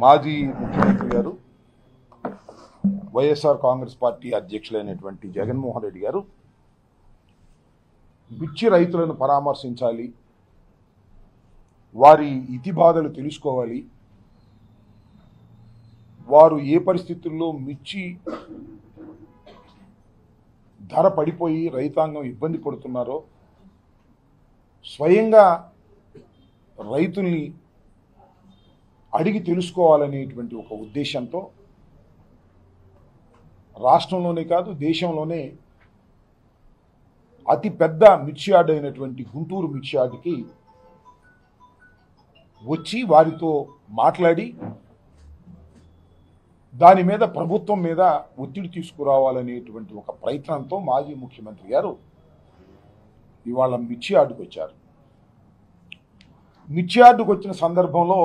మాజీ ముఖ్యమంత్రి గారు వైఎస్ఆర్ కాంగ్రెస్ పార్టీ అధ్యక్షులైనటువంటి జగన్మోహన్ రెడ్డి గారు మిర్చి రైతులను పరామర్శించాలి, వారి ఇతిబాధలు తెలుసుకోవాలి, వారు ఏ పరిస్థితుల్లో మిర్చి ధర పడిపోయి రైతాంగం ఇబ్బంది పడుతున్నారో స్వయంగా రైతుల్ని అడిగి తెలుసుకోవాలనేటువంటి ఒక ఉద్దేశంతో రాష్ట్రంలోనే కాదు దేశంలోనే అతి పెద్ద మిర్చి యార్డ్ అయినటువంటి గుంటూరు మిర్చి యార్డ్కి వచ్చి వారితో మాట్లాడి దాని మీద ప్రభుత్వం మీద ఒత్తిడి తీసుకురావాలనేటువంటి ఒక ప్రయత్నంతో మాజీ ముఖ్యమంత్రి గారు ఇవాళ మిర్చి యార్డుకు వచ్చారు. మిర్చి యార్డుకు వచ్చిన సందర్భంలో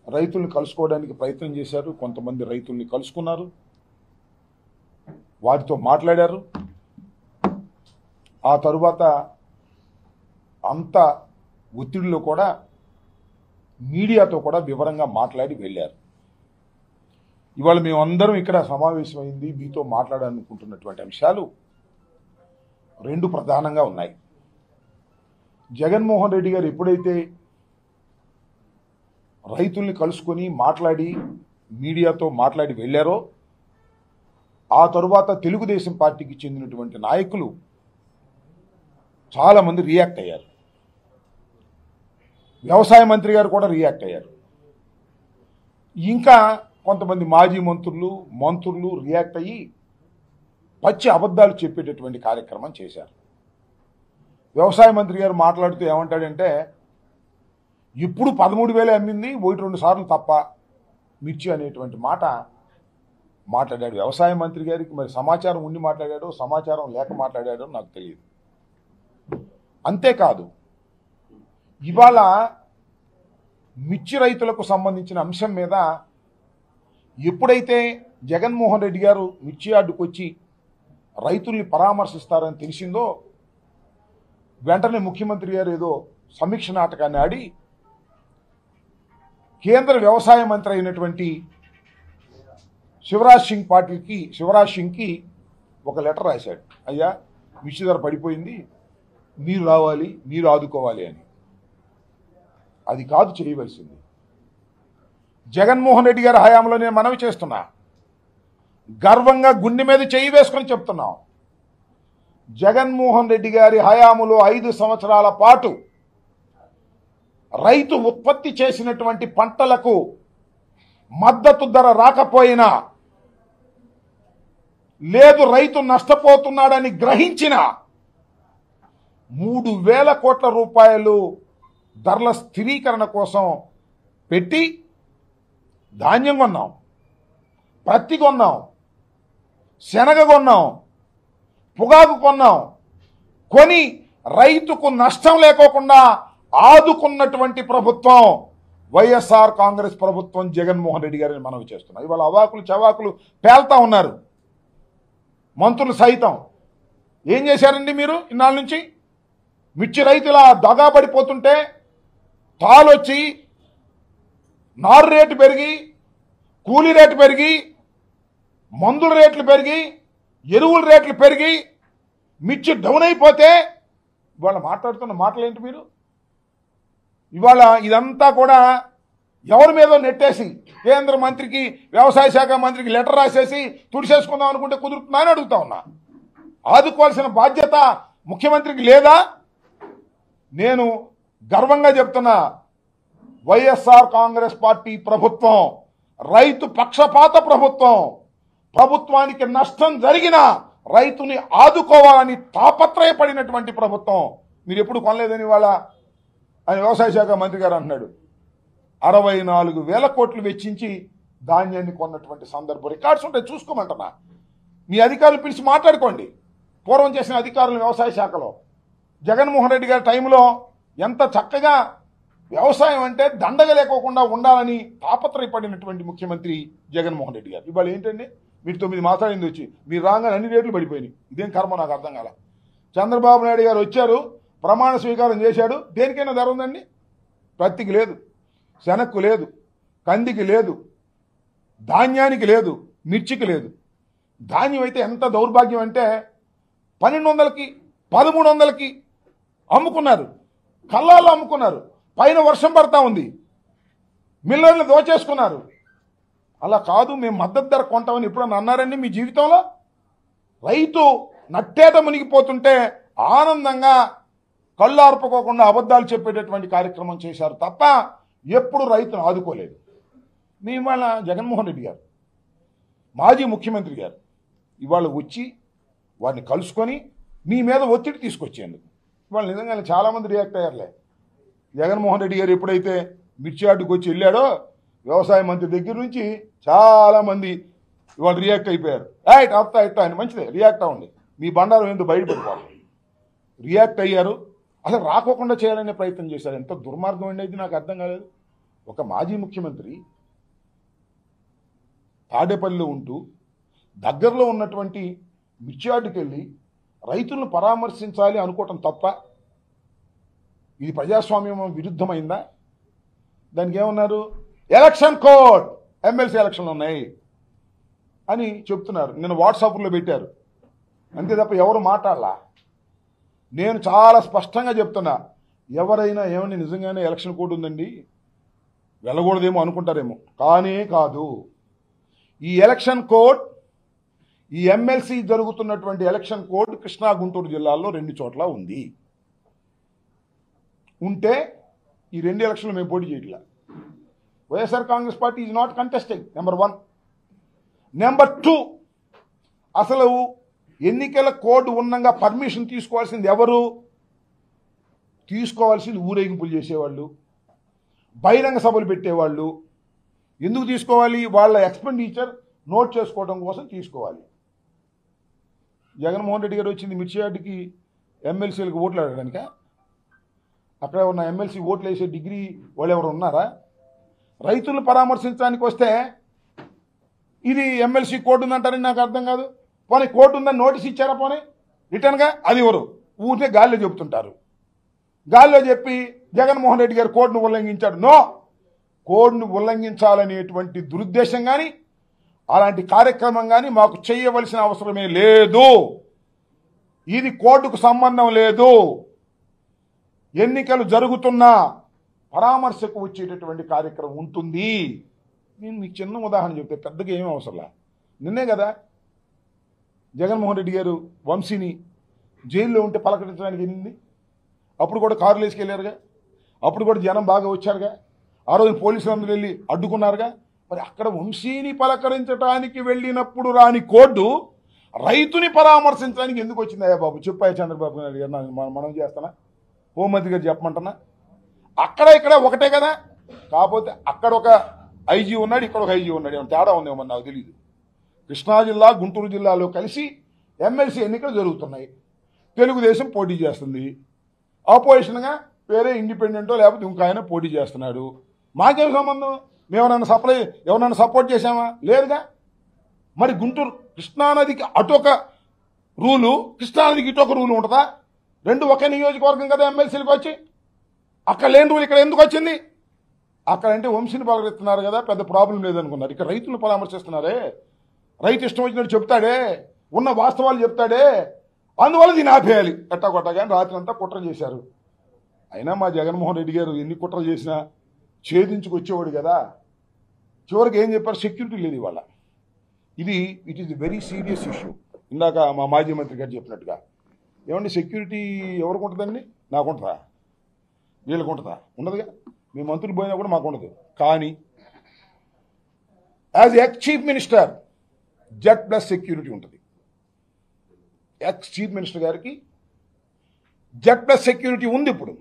రైతుల్ని కలుసుకోవడానికి ప్రయత్నం చేశారు. కొంతమంది రైతుల్ని కలుసుకున్నారు, వారితో మాట్లాడారు. ఆ తరువాత అంత ఒత్తిడిలో కూడా మీడియాతో కూడా వివరంగా మాట్లాడి వెళ్ళారు. ఇవాళ మేమందరం ఇక్కడ సమావేశమైంది మీతో మాట్లాడాలనుకుంటున్నటువంటి అంశాలు రెండు ప్రధానంగా ఉన్నాయి. జగన్మోహన్ రెడ్డి గారు ఎప్పుడైతే రైతుల్ని కలుసుకొని మాట్లాడి మీడియాతో మాట్లాడి వెళ్ళారో ఆ తరువాత తెలుగుదేశం పార్టీకి చెందినటువంటి నాయకులు చాలామంది రియాక్ట్ అయ్యారు. వ్యవసాయ మంత్రి గారు కూడా రియాక్ట్ అయ్యారు. ఇంకా కొంతమంది మాజీ మంత్రులు రియాక్ట్ అయ్యి పచ్చి అబద్ధాలు చెప్పేటటువంటి కార్యక్రమం చేశారు. వ్యవసాయ మంత్రి గారు మాట్లాడుతూ ఏమంటాడంటే, ఇప్పుడు 13,000 అమ్మింది 1-2 సార్లు తప్ప మిర్చి అనేటువంటి మాట మాట్లాడాడు. వ్యవసాయ మంత్రి గారికి మరి సమాచారం ఉండి మాట్లాడాడో సమాచారం లేక మాట్లాడాడో నాకు తెలియదు. అంతేకాదు, ఇవాళ మిర్చి రైతులకు సంబంధించిన అంశం మీద ఎప్పుడైతే జగన్మోహన్ రెడ్డి గారు మిర్చి యార్డుకు వచ్చి రైతుల్ని పరామర్శిస్తారని తెలిసిందో వెంటనే ముఖ్యమంత్రి గారు ఏదో సమీక్ష నాటకాన్ని ఆడి కేంద్ర వ్యవసాయ మంత్రి అయినటువంటి శివరాజ్ సింగ్కి ఒక లెటర్ రాశాడు. అయ్యా, మిర్చి ధర పడిపోయింది, మీరు రావాలి, మీరు ఆదుకోవాలి అని. అది కాదు చేయవలసింది. జగన్మోహన్ రెడ్డి గారి హయాంలో నేను మనవి చేస్తున్నా, గర్వంగా గుండె మీద చేయి వేసుకొని చెప్తున్నాం, జగన్మోహన్ రెడ్డి గారి హయాములో 5 సంవత్సరాల పాటు రైతు ఉత్పత్తి చేసినటువంటి పంటలకు మద్దతు ధర రాకపోయినా, లేదు రైతు నష్టపోతున్నాడని గ్రహించిన 3,000 కోట్ల రూపాయలు ధరల స్థిరీకరణ కోసం పెట్టి ధాన్యం కొన్నాం, పత్తి కొన్నాం, శనగ కొన్నాం, పొగాకు కొన్నాం. కొని రైతుకు నష్టం లేకోకుండా ఆదుకున్నటువంటి ప్రభుత్వం వైఎస్ఆర్ కాంగ్రెస్ ప్రభుత్వం, జగన్మోహన్ రెడ్డి గారిని మనవి చేస్తున్నాం. ఇవాళ అవాకులు చవాకులు పేల్తా ఉన్నారు మంత్రులు సైతం. ఏం చేశారండి మీరు ఇన్నాళ్ళ నుంచి? మిర్చి రైతుల దగాబడిపోతుంటే తాళొచ్చి నారు రేటు పెరిగి, కూలీ రేటు పెరిగి, మందుల రేట్లు పెరిగి, ఎరువుల రేట్లు పెరిగి మిర్చి డౌన్ అయిపోతే ఇవాళ మాట్లాడుతున్న మాటలేంటి మీరు? ఇవాళ ఇదంతా కూడా ఎవరి మీదో నెట్టేసి కేంద్ర మంత్రికి, వ్యవసాయ శాఖ మంత్రికి లెటర్ రాసేసి తుడిసేసుకుందాం అనుకుంటే కుదురుతుందా అని అడుగుతా ఉన్నా. ఆదుకోవాల్సిన బాధ్యత ముఖ్యమంత్రికి లేదా? నేను గర్వంగా చెప్తున్నా, వైఎస్ఆర్ కాంగ్రెస్ పార్టీ ప్రభుత్వం రైతు పక్షపాత ప్రభుత్వం. ప్రభుత్వానికి నష్టం జరిగినా రైతుని ఆదుకోవాలని తాపత్రయపడినటువంటి ప్రభుత్వం. మీరు ఎప్పుడు కొనలేదని వాళ్ళ ఆయన వ్యవసాయ శాఖ మంత్రి గారు అంటున్నాడు. 64,000 కోట్లు వెచ్చించి ధాన్యాన్ని కొన్నటువంటి సందర్భం రికార్డ్స్ ఉంటాయి, చూసుకోమంటున్నా. మీ అధికారులు పిలిచి మాట్లాడుకోండి. పూర్వం చేసిన అధికారులు వ్యవసాయ శాఖలో జగన్మోహన్ రెడ్డి గారి టైంలో ఎంత చక్కగా వ్యవసాయం అంటే దండగా లేకోకుండా ఉండాలని తాపత్రయపడినటువంటి ముఖ్యమంత్రి జగన్మోహన్ రెడ్డి గారు. ఇవాళ ఏంటండి, మీరు 9 మాట్లాడింది వచ్చి మీరు రాగానే అన్ని రేట్లు పడిపోయినాయి. ఇదేం కర్మ నాకు అర్థం కాల. చంద్రబాబు నాయుడు గారు వచ్చారు, ప్రమాణ స్వీకారం చేశాడు, దేనికైనా ధర ఉందండి? పత్తికి లేదు, శనక్కు లేదు, కందికి లేదు, ధాన్యానికి లేదు, మిర్చికి లేదు. ధాన్యం అయితే ఎంత దౌర్భాగ్యం అంటే 1200కి 1300కి అమ్ముకున్నారు, కల్లాల్లో అమ్ముకున్నారు. పైన వర్షం పడతా ఉంది, మిల్లర్లు దోచేసుకున్నారు. అలా కాదు, మేము మద్దతు ధర కొంటామని ఎప్పుడన్నా అన్నారండి మీ జీవితంలో? రైతు నట్టేట మునిగిపోతుంటే ఆనందంగా కళ్ళు ఆర్పుకోకుండా అబద్ధాలు చెప్పేటటువంటి కార్యక్రమం చేశారు తప్ప ఎప్పుడు రైతును ఆదుకోలేదు. మీ ఇవాళ జగన్మోహన్ రెడ్డి గారు, మాజీ ముఖ్యమంత్రి గారు ఇవాళ వచ్చి వారిని కలుసుకొని మీ మీద ఒత్తిడి తీసుకొచ్చేందుకు ఇవాళ నిజంగా చాలామంది రియాక్ట్ అయ్యారులే. జగన్మోహన్ రెడ్డి గారు ఎప్పుడైతే మిర్చి యార్డుకు వచ్చి వెళ్ళాడో వ్యవసాయ మంత్రి దగ్గర నుంచి చాలామంది ఇవాళ రియాక్ట్ అయిపోయారు. ఆపుతా ఇట్టా అని మంచిదే, రియాక్ట్ అవ్వండి, మీ బండారం ఎందుకు బయటపడిపోవాలి. రియాక్ట్ అయ్యారు, అసలు రాకోకుండా చేయాలనే ప్రయత్నం చేశారు. ఎంత దుర్మార్గం అనేది నాకు అర్థం కాలేదు. ఒక మాజీ ముఖ్యమంత్రి తాడేపల్లిలో ఉంటూ దగ్గరలో ఉన్నటువంటి మిర్చి యార్డుకి వెళ్ళి రైతులను పరామర్శించాలి అనుకోవటం తప్ప? ఇది ప్రజాస్వామ్యం విరుద్ధమైందా? దానికి ఏమన్నారు? ఎలక్షన్ కోడ్, ఎమ్మెల్సీ ఎలక్షన్లు ఉన్నాయి అని చెప్తున్నారు. నేను వాట్సాప్లో పెట్టారు, అంతే తప్ప ఎవరు మాట్లాడలా. నేను చాలా స్పష్టంగా చెప్తున్నా, ఎవరైనా ఏమని నిజంగానే ఎలక్షన్ కోడ్ ఉందండి వెళ్ళకూడదేమో అనుకుంటారేమో, కానీ కాదు. ఈ ఎలక్షన్ కోడ్, ఈ ఎమ్మెల్సీ జరుగుతున్నటువంటి ఎలక్షన్ కోడ్ కృష్ణా గుంటూరు జిల్లాల్లో 2 చోట్ల ఉంది. ఉంటే ఈ 2 ఎలక్షన్లు మేము పోటీ చేయట్లా. YSR Congress party is not contesting, number 1. Number 2, అసలు ఎన్నికల కోడ్ ఉన్నంగా పర్మిషన్ తీసుకోవాల్సింది ఎవరు? తీసుకోవాల్సింది ఊరేగింపులు చేసేవాళ్ళు, బహిరంగ సభలు పెట్టేవాళ్ళు. ఎందుకు తీసుకోవాలి? వాళ్ళ ఎక్స్పెండిచర్ నోట్ చేసుకోవడం కోసం తీసుకోవాలి. జగన్మోహన్ రెడ్డి గారు వచ్చింది మిర్చి యార్డుకి ఎమ్మెల్సీలకు ఓట్లు ఆడడానిక? అక్కడ ఉన్న ఎమ్మెల్సీ ఓట్లు వేసే డిగ్రీ వాళ్ళు ఎవరు ఉన్నారా? రైతులను పరామర్శించడానికి వస్తే ఇది ఎమ్మెల్సీ కోడ్ ఉందంటారని నాకు అర్థం కాదు. పోనీ కోడ్ ఉందని నోటీస్ ఇచ్చారా? పోనీ రిటర్న్గా అది ఎవరు? ఊరికే గాల్లో చెబుతుంటారు. గాల్లో చెప్పి జగన్మోహన్ రెడ్డి గారు కోడ్ను ఉల్లంఘించాడు. నో, కోడ్ను ఉల్లంఘించాలనేటువంటి దురుద్దేశం కానీ అలాంటి కార్యక్రమం కానీ మాకు చేయవలసిన అవసరమే లేదు. ఇది కోర్టుకు సంబంధం లేదు. ఎన్నికలు జరుగుతున్నా పరామర్శకు వచ్చేటటువంటి కార్యక్రమం ఉంటుంది. నేను మీకు చిన్న ఉదాహరణ చెప్తే, పెద్దగా ఏమీ అవసరంలా. నిన్నే కదా జగన్మోహన్ రెడ్డి గారు వంశీని జైల్లో ఉంటే పలకరించడానికి వెళ్ళింది. అప్పుడు కూడా కారులు వేసుకెళ్ళారుగా, అప్పుడు కూడా జనం బాగా వచ్చారుగా. ఆ రోజు పోలీసులందరూ వెళ్ళి అడ్డుకున్నారుగా. మరి అక్కడ వంశీని పలకరించడానికి వెళ్ళినప్పుడు రాని కోర్టు రైతుని పరామర్శించడానికి ఎందుకు వచ్చిందయ్యా బాబు? చెప్పాయి చంద్రబాబు నాయుడు గారు, మనం చేస్తానా? హోంమంత్రి గారు చెప్పమంటున్నా? అక్కడ ఇక్కడ ఒకటే కదా. కాకపోతే అక్కడ ఒక ఐజీ ఉన్నాడు, ఇక్కడ ఒక ఐజీ ఉన్నాడు. ఏమైనా తేడా ఉందేమో నాకు తెలియదు. కృష్ణా జిల్లా, గుంటూరు జిల్లాలో కలిసి ఎమ్మెల్సీ ఎన్నికలు జరుగుతున్నాయి. తెలుగుదేశం పోటీ చేస్తుంది, ఆపోజిషన్గా వేరే ఇండిపెండెంటో లేకపోతే ఇంకో ఆయన పోటీ చేస్తున్నాడు. మాకేం సంబంధం? ఎవరన్నా సపోర్ట్ చేశామా? లేదుగా. మరి గుంటూరు కృష్ణానదికి అటొక రూలు, కృష్ణానదికి ఇటొక రూలు ఉంటుందా? 2 ఒకే నియోజకవర్గం కదా ఎమ్మెల్సీలకు వచ్చి. అక్కడ లేని రూల్ ఇక్కడ ఎందుకు వచ్చింది? అక్కడంటే వంశీని పలకరిస్తున్నారు కదా, పెద్ద ప్రాబ్లం లేదనుకున్నారు. ఇక్కడ రైతులను పరామర్శిస్తున్నారే, రైతు ఇష్టం వచ్చినట్టు చెప్తాడే, ఉన్న వాస్తవాలు చెప్తాడే, అందువల్ల దీన్ని ఆపేయాలి ఎట్టా కొట్టగా రాత్రి అంతా కుట్ర చేశారు. అయినా మా జగన్మోహన్ రెడ్డి గారు ఎన్ని కుట్రలు చేసినా ఛేదించుకొచ్చేవాడు కదా. చివరికి ఏం చెప్పారు? సెక్యూరిటీ లేదు ఇవాళ. It is very serious issue. ఇందాక మా మాజీ మంత్రి గారు చెప్పినట్టుగా, ఏమండి సెక్యూరిటీ ఎవరికి ఉంటుందండి? నాకు ఉంటుందా? వీళ్ళకు ఉంటుందా? ఉండదుగా. మీ మంత్రులు పోయినా కూడా మాకు ఉండదు. కానీ as ex chief minister Z+ security ఉంటుంది. ఎక్స్ చీఫ్ మినిస్టర్ గారికి Z+ సెక్యూరిటీ ఉంది. ఇప్పుడు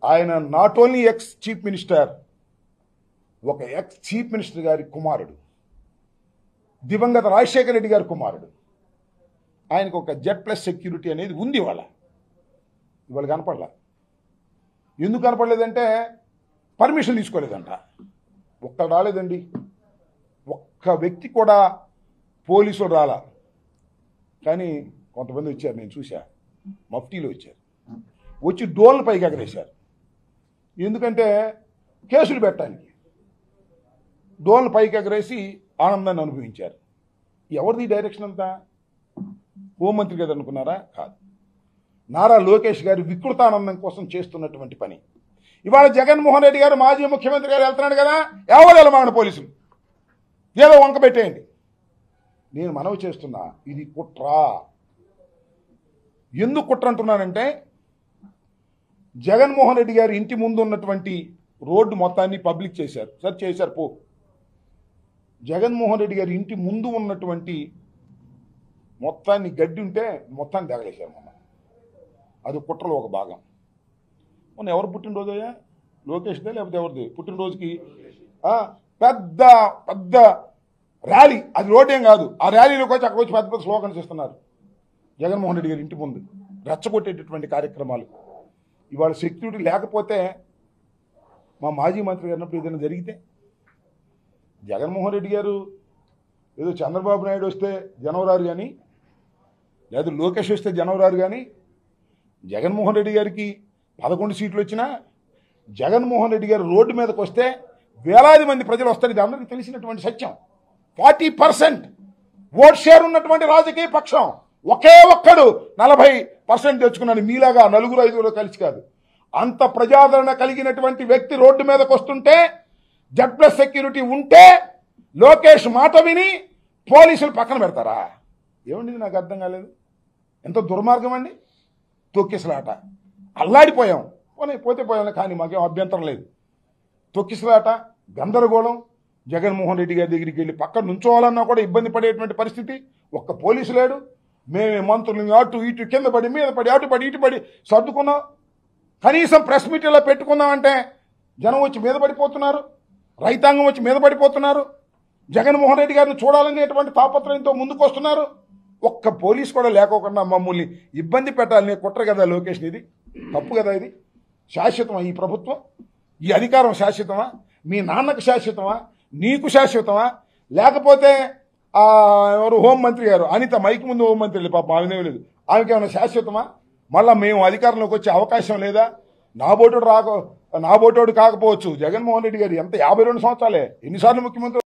ఆయన not only ex chief minister, ఒక ఎక్స్ చీఫ్ మినిస్టర్ గారి కుమారుడు, దివంగత రాజశేఖర రెడ్డి గారి కుమారుడు. ఆయనకు ఒక Z+ సెక్యూరిటీ అనేది ఉంది. ఇవాళ కనపడలా. ఎందుకు కనపడలేదంటే పర్మిషన్ తీసుకోలేదంట. ఒక్కడు రాలేదండి, ఒక్క వ్యక్తి కూడా పోలీసులు రాలా. కానీ కొంతమంది వచ్చారు, నేను చూసా, మఫ్టీలో వచ్చారు. వచ్చి డోర్లు పైకి ఎగరేశారు. ఎందుకంటే కేసులు పెట్టడానికి. డోన్లు పైకి ఎగరేసి ఆనందాన్ని అనుభవించారు. ఎవరిది డైరెక్షన్ అంతా? హోంమంత్రి గారు అనుకున్నారా? కాదు. నారా లోకేష్ గారి వికృతానందం కోసం చేస్తున్నటువంటి పని. ఇవాళ జగన్మోహన్ రెడ్డి గారు మాజీ ముఖ్యమంత్రి గారు వెళ్తున్నాడు కదా, ఎవరు వెళ్ళమాగండి పోలీసులు, ఏదో వంక పెట్టేయండి. నేను మనవి చేస్తున్నా, ఇది కుట్ర. ఎందుకు కుట్ర అంటున్నానంటే, జగన్మోహన్ రెడ్డి గారి ఇంటి ముందు ఉన్నటువంటి రోడ్డు మొత్తాన్ని పబ్లిక్ చేశారు. సరే చేశారు పో. జగన్మోహన్ రెడ్డి గారి ఇంటి ముందు ఉన్నటువంటి మొత్తాన్ని గడ్డి ఉంటే మొత్తాన్ని తగలేశారు మొన్న. అది కుట్రలో ఒక భాగం. మొన్న ఎవరు పుట్టినరోజు అయ్యా? లోకేష్దే లేకపోతే ఎవరిది పుట్టినరోజుకి పెద్ద పెద్ద ర్యాలీ, అది రోడ్డేం కాదు, ఆ ర్యాలీలోకి వచ్చి అక్కడ వచ్చి పెద్ద పెద్ద స్లోగన్స్ ఇస్తున్నారు జగన్మోహన్ రెడ్డి గారి ఇంటి ముందు, రెచ్చగొట్టేటటువంటి కార్యక్రమాలు. ఇవాళ సెక్యూరిటీ లేకపోతే మా మాజీ మంత్రి గారినప్పుడు ఏదైనా జరిగితే, జగన్మోహన్ రెడ్డి గారు ఏదో చంద్రబాబు నాయుడు వస్తే జనవరారు కానీ, లేదా లోకేష్ వస్తే జనవరారు కానీ, జగన్మోహన్ రెడ్డి గారికి 11 సీట్లు వచ్చినా జగన్మోహన్ రెడ్డి గారు రోడ్డు మీదకి వస్తే వేలాది మంది ప్రజలు వస్తారు. ఇది అందరికీ తెలిసినటువంటి సత్యం. 40% ఓట్ షేర్ ఉన్నటువంటి రాజకీయ పక్షం ఒకే ఒక్కడు 40% తెచ్చుకున్నాడు. మీలాగా 4-5 కలిసి కాదు. అంత ప్రజాదరణ కలిగినటువంటి వ్యక్తి రోడ్డు మీదకి వస్తుంటే, Z+ సెక్యూరిటీ ఉంటే లోకేష్ మాట విని పోలీసులు పక్కన పెడతారా? ఏమండి నాకు అర్థం కాలేదు. ఎంత దుర్మార్గం అండి. తొక్కిసలాట, అల్లాడిపోయాం, పోతే పోయాం, కానీ మాకేం అభ్యంతరం లేదు. తొక్కిసలాట, గందరగోళం. జగన్మోహన్ రెడ్డి గారి దగ్గరికి వెళ్ళి పక్కన నుంచోవాలన్నా కూడా ఇబ్బంది పడేటువంటి పరిస్థితి. ఒక్క పోలీసు లేడు. మేమే మంత్రులు అటు ఇటు కింద పడి మీద పడి అటు పడి ఇటు పడి సర్దుకున్నాం. కనీసం ప్రెస్ మీట్లో పెట్టుకుందామంటే జనం వచ్చి మీద పడిపోతున్నారు, రైతాంగం వచ్చి మీద పడిపోతున్నారు. జగన్మోహన్ రెడ్డి గారిని చూడాలనేటువంటి తాపత్రయంతో ముందుకు వస్తున్నారు. ఒక్క పోలీసు కూడా లేకోకుండా మమ్మల్ని ఇబ్బంది పెట్టాలనే కుట్ర కదా లోకేష్. ఇది తప్పు కదా. ఇది శాశ్వతమా? ఈ ప్రభుత్వం, ఈ అధికారం శాశ్వతమా? మీ నాన్నకు శాశ్వతమా? నీకు శాశ్వతమా? లేకపోతే ఎవరు హోంమంత్రి గారు అనిత మైక్ ముందు హోంమంత్రి పాప ఆమెనే లేదు, ఆమెకి ఏమైనా శాశ్వతమా? మళ్ళీ మేము అధికారంలోకి వచ్చే అవకాశం లేదా? నా బోటోడు కాకపోవచ్చు. జగన్మోహన్ రెడ్డి గారు ఎంత 52 సంవత్సరాలే, ఎన్నిసార్లు ముఖ్యమంత్రి